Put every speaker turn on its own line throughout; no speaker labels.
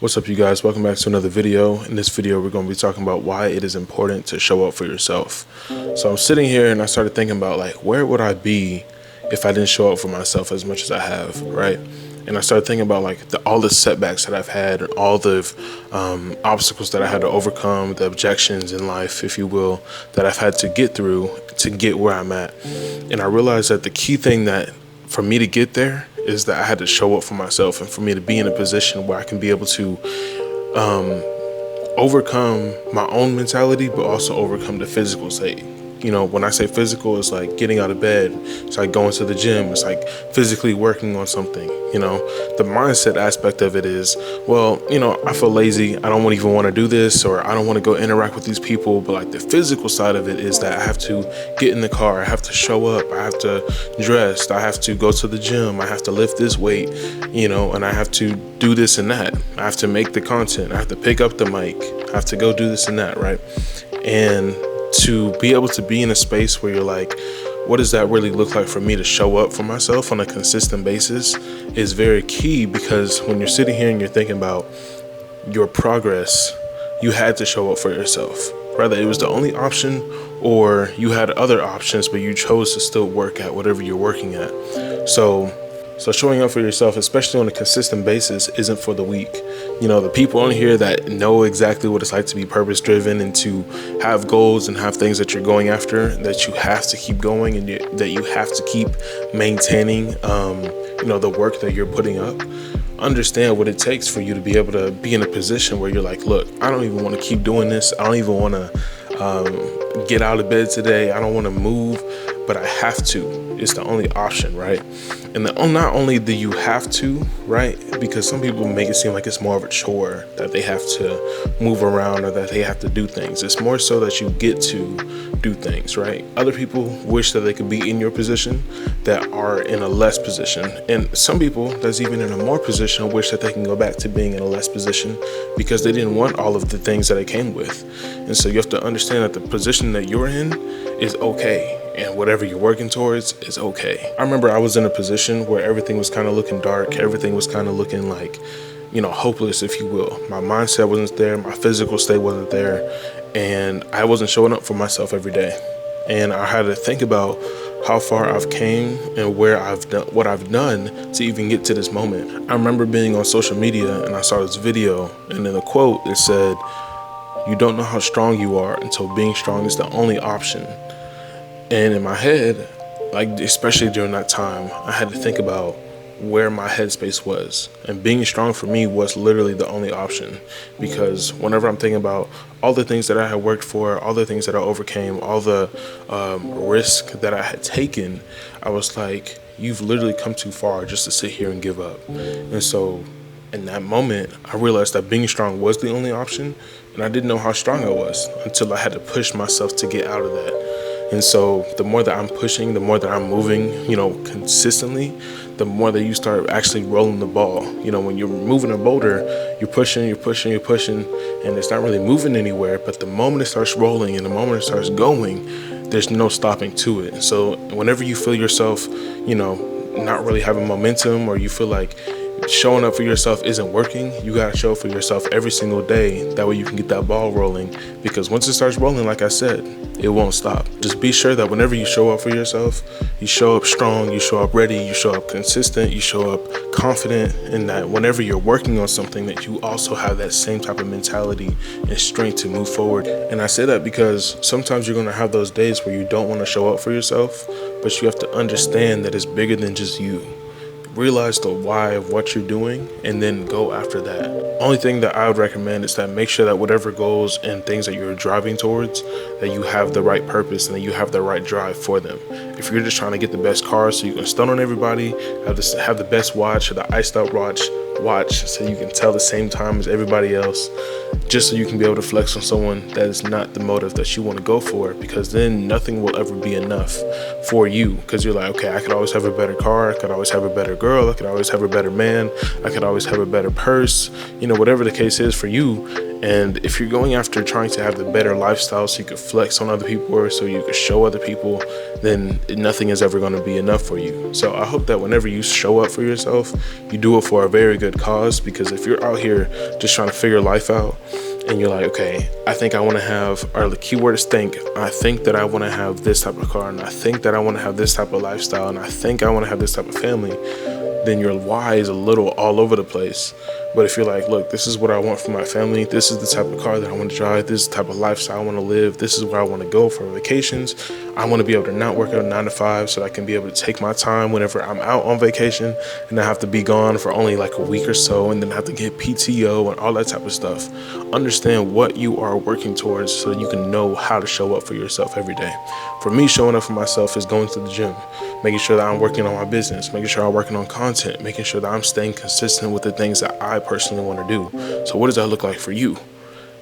What's up, you guys? Welcome back to another video. In this video, we're going to be talking about why it is important to show up for yourself. So I'm sitting here and I started thinking about, like, where would I be if I didn't show up for myself as much as I have, right? And I started thinking about, like, all the setbacks that I've had, and all the obstacles that I had to overcome, the objections in life, if you will, that I've had to get through to get where I'm at. And I realized that the key thing that for me to get there is that I had to show up for myself, and for me to be in a position where I can be able to overcome my own mentality, but also overcome the physical state. You know, when I say physical, it's like getting out of bed. It's like going to the gym. It's like physically working on something. You know, the mindset aspect of it is, well, you know, I feel lazy. I don't even want to do this, or I don't want to go interact with these people. But like the physical side of it is that I have to get in the car. I have to show up. I have to dress. I have to go to the gym. I have to lift this weight, you know, and I have to do this and that. I have to make the content. I have to pick up the mic. I have to go do this and that, right? And to be able to be in a space where you're like, what does that really look like for me to show up for myself on a consistent basis is very key, because when you're sitting here and you're thinking about your progress, you had to show up for yourself. Whether it was the only option or you had other options, but you chose to still work at whatever you're working at. So showing up for yourself, especially on a consistent basis, isn't for the weak. You know, the people on here that know exactly what it's like to be purpose driven and to have goals and have things that you're going after, that you have to keep going, and that you have to keep maintaining, you know, the work that you're putting up. Understand what it takes for you to be able to be in a position where you're like, look, I don't even want to keep doing this. I don't even want to get out of bed today. I don't want to move, but I have to. It's the only option, right? And not only do you have to, right? Because some people make it seem like it's more of a chore, that they have to move around or that they have to do things. It's more so that you get to do things, right? Other people wish that they could be in your position that are in a less position. And some people that's even in a more position wish that they can go back to being in a less position because they didn't want all of the things that it came with. And so you have to understand that the position that you're in is okay. And whatever you're working towards is okay. I remember I was in a position where everything was kind of looking dark. Everything was kind of looking like, you know, hopeless, if you will. My mindset wasn't there. My physical state wasn't there. And I wasn't showing up for myself every day. And I had to think about how far I've came and where I've done what I've done to even get to this moment. I remember being on social media and I saw this video, and in the quote it said, "You don't know how strong you are until being strong is the only option." And in my head, like especially during that time, I had to think about where my headspace was. And being strong for me was literally the only option, because whenever I'm thinking about all the things that I had worked for, all the things that I overcame, all the risk that I had taken, I was like, you've literally come too far just to sit here and give up. And so in that moment, I realized that being strong was the only option. And I didn't know how strong I was until I had to push myself to get out of that. And so the more that I'm pushing, the more that I'm moving, you know, consistently, the more that you start actually rolling the ball. You know, when you're moving a boulder, you're pushing, and it's not really moving anywhere. But the moment it starts rolling and the moment it starts going, there's no stopping to it. So whenever you feel yourself, you know, not really having momentum, or you feel like showing up for yourself isn't working, you gotta show up for yourself every single day. That way you can get that ball rolling, because once it starts rolling, like I said, it won't stop. Just be sure that whenever you show up for yourself, you show up strong, you show up ready, you show up consistent, you show up confident, and that whenever you're working on something, that you also have that same type of mentality and strength to move forward. And I say that because sometimes you're gonna have those days where you don't wanna show up for yourself, but you have to understand that it's bigger than just you. Realize the why of what you're doing and then go after that. Only thing that I would recommend is that make sure that whatever goals and things that you're driving towards, that you have the right purpose and that you have the right drive for them. If you're just trying to get the best car so you can stun on everybody, have the best watch or the iced out watch so you can tell the same time as everybody else, just so you can be able to flex on someone, that is not the motive that you want to go for, because then nothing will ever be enough for you, because you're like, okay, I could always have a better car, I could always have a better girl, I could always have a better man, I could always have a better purse, you know, whatever the case is for you. And if you're going after trying to have the better lifestyle so you could flex on other people or so you could show other people, then nothing is ever going to be enough for you. So I hope that whenever you show up for yourself, you do it for a very good cause. Because if you're out here just trying to figure life out and you're like, okay, I think I want to have, or the keyword is think, I think that I want to have this type of car, and I think that I want to have this type of lifestyle, and I think I want to have this type of family, then your why is a little all over the place. But if you're like, look, this is what I want for my family, this is the type of car that I want to drive, this is the type of lifestyle I want to live, this is where I want to go for vacations, I want to be able to not work a 9 to 5 so I can be able to take my time whenever I'm out on vacation and I have to be gone for only like a week or so and then have to get PTO and all that type of stuff. Understand what you are working towards so that you can know how to show up for yourself every day. For me, showing up for myself is going to the gym, making sure that I'm working on my business, making sure I'm working on content, making sure that I'm staying consistent with the things that I personally want to do. So what does that look like for you?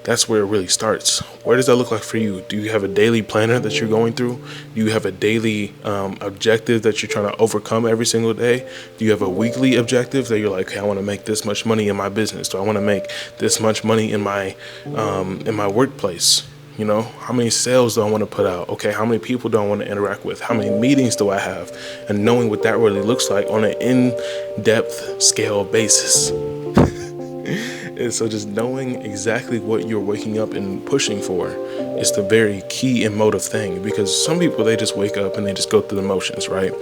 That's where it really starts. Where does that look like for you? Do you have a daily planner that you're going through? Do you have a daily objective that you're trying to overcome every single day? Do you have a weekly objective that you're like, okay, I want to make this much money in my business? Do I want to make this much money in my workplace? You know, how many sales do I want to put out? Okay, how many people do I want to interact with? How many meetings do I have? And knowing what that really looks like on an in-depth scale basis. And so just knowing exactly what you're waking up and pushing for is the very key and motive thing. Because some people, they just wake up and they just go through the motions, right?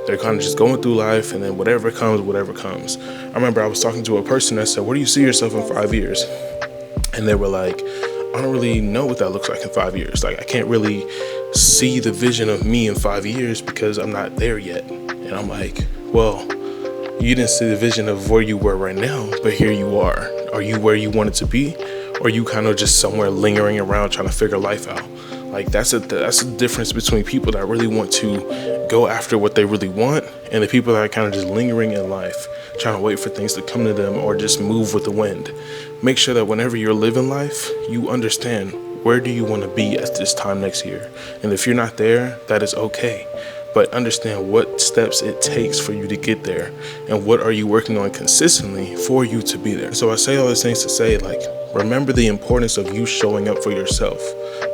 They're kind of just going through life, and then whatever comes. I remember I was talking to a person that said, where do you see yourself in 5 years? And they were like, I don't really know what that looks like in 5 years. Like, I can't really see the vision of me in 5 years because I'm not there yet. And I'm like, well, you didn't see the vision of where you were right now, but here you are. Are you where you wanted to be? Or are you kind of just somewhere lingering around trying to figure life out? Like, that's a difference between people that really want to go after what they really want and the people that are kind of just lingering in life, trying to wait for things to come to them or just move with the wind. Make sure that whenever you're living life, you understand, where do you want to be at this time next year? And if you're not there, that is okay. But understand what steps it takes for you to get there and what are you working on consistently for you to be there. So I say all these things to say, like, remember the importance of you showing up for yourself,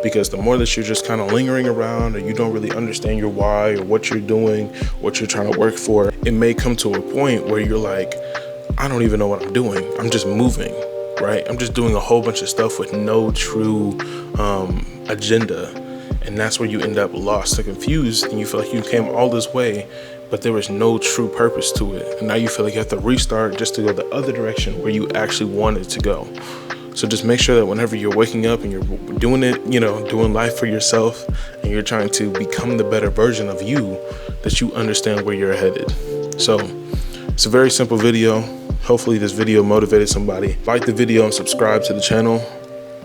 because the more that you're just kind of lingering around or you don't really understand your why or what you're doing, what you're trying to work for, it may come to a point where you're like, I don't even know what I'm doing. I'm just moving, right? I'm just doing a whole bunch of stuff with no true agenda. And that's where you end up lost and confused, and you feel like you came all this way, but there was no true purpose to it. And now you feel like you have to restart just to go the other direction where you actually wanted to go. So just make sure that whenever you're waking up and you're doing it, you know, doing life for yourself, and you're trying to become the better version of you, that you understand where you're headed. So it's a very simple video. Hopefully this video motivated somebody. Like the video and subscribe to the channel.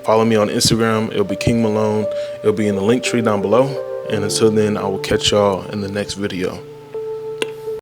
Follow me on Instagram. It'll be King Malone. It'll be in the link tree down below. And until then, I will catch y'all in the next video.